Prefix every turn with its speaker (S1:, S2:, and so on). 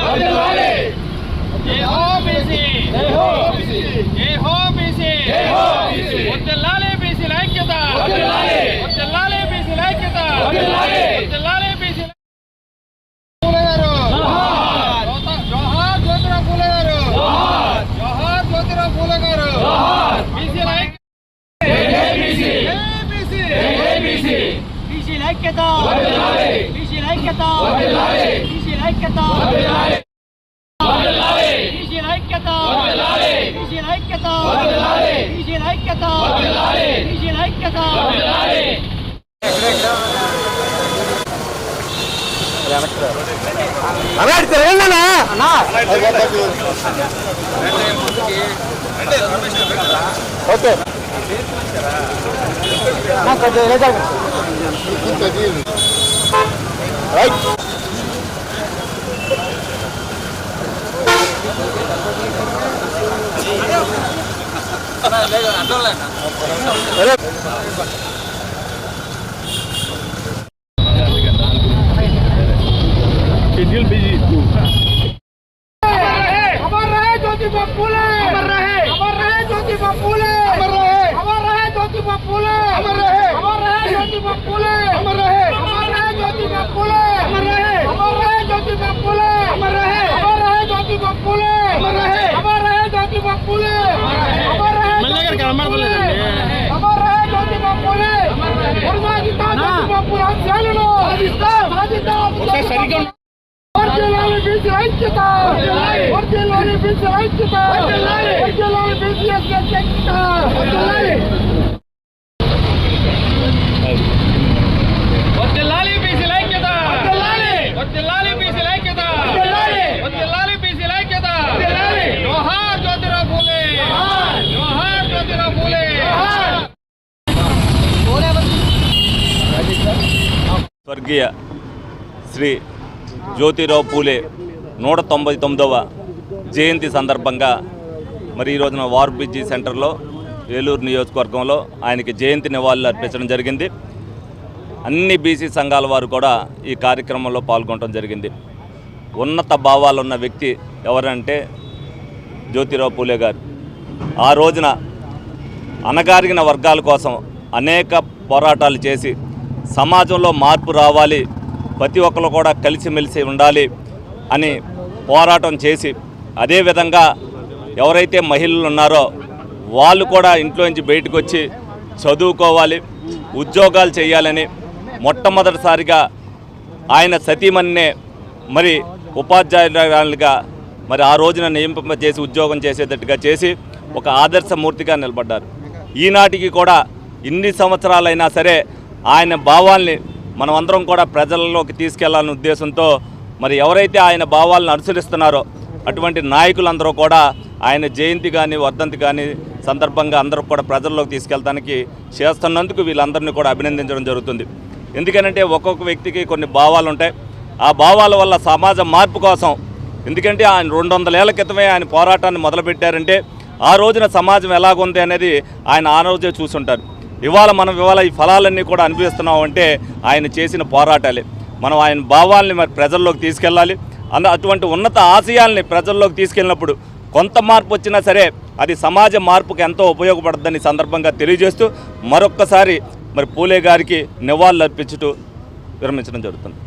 S1: జై హో బీసీ, జై హో బీసీ, జై హో బీసీ, జై హో బీసీ. వర్ధిల్లాలి బీసీల ఐక్యత, వర్ధిల్లాలి, వర్ధిల్లాలి బీసీల ఐక్యత, వర్ధిల్లాలి, వర్ధిల్లాలి బీసీ. పూలే గారు జోహార్, జోహార్ జ్యోతిరావు పూలే గారు, జోహార్, జోహార్ జ్యోతిరావు పూలే గారు, జోహార్. బీసీల ఐక్యత, జై బీసీ, జై బీసీ, జై బీసీ. బీసీల ఐక్యత, వర్ధిల్లాలి, బీసీల ఐక్యత, వర్ధిల్లాలి, బీసీల ఐక్యత, వర్ధిల్లాలి. బీసీల ఐక్యత, బీసీల ఐక్యత, బీసీల ఐక్యత, బీసీల ఐక్యత. Okay right. शेड्यूल बिजी अमर रहे ज्योतिबा फूले, अमर रहे, अमर रहे ज्योतिबा फूले, अमर रहे, अमर रहे ज्योतिबा फूले, अमर रहे, अमर रहे ज्योतिबा फूले, अमर रहे, अमर रहे ज्योतिबा फूले, अमर रहे, अमर रहे ज्योतिबा फूले, अमर रहे, अमर रहे ज्योतिबा फूले, अमर रहे, अमर रहे ज्योतिबा फूले, अमर रहे ज्योतिबा फूले. ज्योतिबा फूले सेलुलो साधिस्तां వర్ధిల్లాలి బీసీ ఐక్యత, వర్ధిల్లాలి బీసీ ఐక్యత, వర్ధిల్లాలి బీసీ ఐక్యత, వర్ధిల్లాలి, వర్ధిల్లాలి బీసీ ఐక్యత, వర్ధిల్లాలి, వర్ధిల్లాలి బీసీ ఐక్యత, వర్ధిల్లాలి, వర్ధిల్లాలి బీసీ ఐక్యత, వర్ధిల్లాలి. జోహార్ జ్యోతిరావు పూలే, జోహార్, జోహార్ జ్యోతిరావు పూలే, జోహార్.
S2: స్వర్గీయ శ్రీ జ్యోతిరావు పూలే 199వ జయంతి సందర్భంగా మరి ఈ రోజున వార్ బ్రిడ్జి సెంటర్లో ఏలూరు నియోజకవర్గంలో ఆయనకి జయంతి నివాళులు అర్పించడం జరిగింది. అన్ని బీసీ సంఘాల వారు కూడా ఈ కార్యక్రమంలో పాల్గొనడం జరిగింది. ఉన్నత భావాలు ఉన్న వ్యక్తి ఎవరంటే జ్యోతిరావు పూలే గారు. ఆ రోజున అణగారిన వర్గాల కోసం అనేక పోరాటాలు చేసి సమాజంలో మార్పు రావాలి, ప్రతి ఒక్కరు కూడా కలిసిమెలిసి ఉండాలి అని పోరాటం చేసి, అదేవిధంగా ఎవరైతే మహిళలు ఉన్నారో వాళ్ళు కూడా ఇంట్లో నుంచి బయటకు వచ్చి చదువుకోవాలి, ఉద్యోగాలు చేయాలని మొట్టమొదటిసారిగా ఆయన సతీమణినే మరి ఉపాధ్యాయురాలుగా మరి ఆ రోజున నియమింపజేసి ఉద్యోగం చేసేటట్టుగా చేసి ఒక ఆదర్శమూర్తిగా నిలబడ్డారు. ఈనాటికి కూడా ఇన్ని సంవత్సరాలైనా సరే ఆయన భావాల్ని మనమందరం కూడా ప్రజల్లోకి తీసుకెళ్లాలనే ఉద్దేశంతో మరి ఎవరైతే ఆయన భావాలను అనుసరిస్తున్నారో అటువంటి నాయకులందరూ కూడా ఆయన జయంతి కానీ వర్ధంతి కానీ సందర్భంగా అందరూ కూడా ప్రజల్లోకి తీసుకెళ్తానికి చేస్తున్నందుకు వీళ్ళందరినీ కూడా అభినందించడం జరుగుతుంది. ఎందుకంటే ఒక్కొక్క వ్యక్తికి కొన్ని భావాలు ఉంటాయి. ఆ భావాల వల్ల సమాజ మార్పు కోసం, ఎందుకంటే ఆయన 200 ఏళ్ల క్రితమే ఆయన పోరాటాన్ని మొదలుపెట్టారంటే ఆ రోజున సమాజం ఎలాగుంది అనేది ఆయన ఆ రోజే చూసుంటారు. ఇవాళ ఈ ఫలాలన్నీ కూడా అనుభవిస్తున్నాం అంటే ఆయన చేసిన పోరాటాలే. మనం ఆయన భావాల్ని మరి ప్రజల్లోకి తీసుకెళ్ళాలి. అటువంటి ఉన్నత ఆశయాల్ని ప్రజల్లోకి తీసుకెళ్ళినప్పుడు కొంత మార్పు వచ్చినా సరే అది సమాజ మార్పుకు ఎంతో ఉపయోగపడుతుందని సందర్భంగా తెలియజేస్తూ మరొక్కసారి మరి పూలే గారికి నివాళులు అర్పించుతూ విరమించడం జరుగుతుంది.